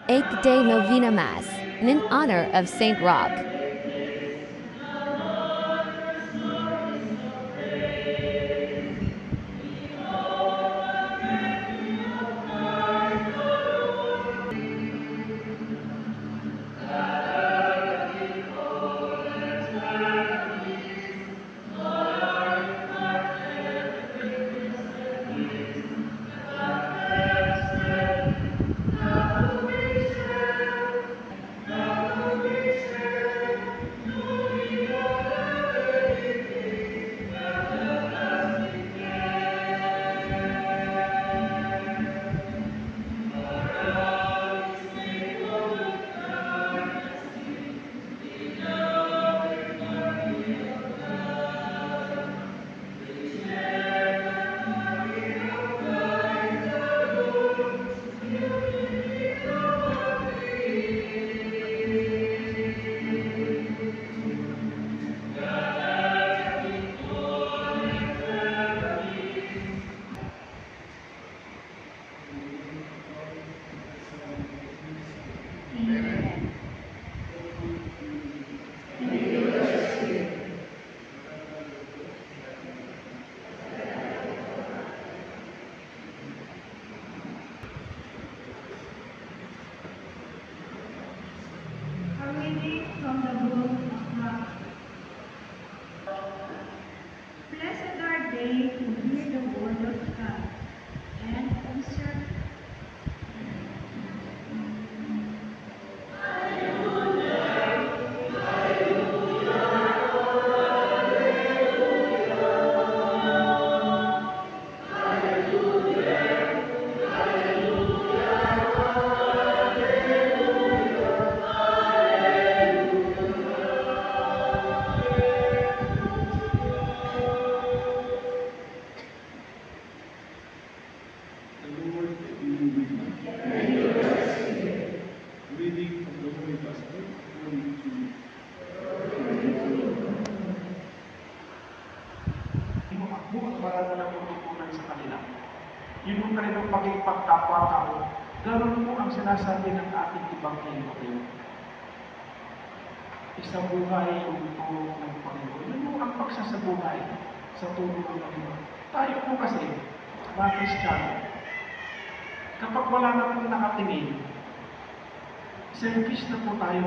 8th Day Novena Mass, in honor of Saint Roch. A reading from the book of Mark. Blessed are they who hear the word of God and observe. The Lord be with you. Reading from the Holy Gospel according to ako at para na lang matutunan sa kanila. Yun yung kanilang maging pagkapwa-tao. Ganun po ang sinasabi ng ating Ebanghelyo kayo. Isang buhay yung turo ng Panginoon. Yun po ang pagsasabuhay sa turo ng Panginoon. Tayo po kasi, mga Kristiyano, kapag wala na pong nakatingin, selfish na po tayo.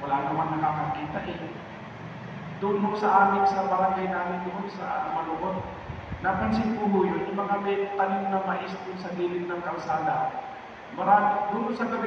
Wala naman nakakakita eh. Doon mo sa amin, sa barangay namin doon, sa Malubot, napansin po yun, yung mga may tanim na mais doon sa gilid ng kalsada. Marami, doon sa gabi,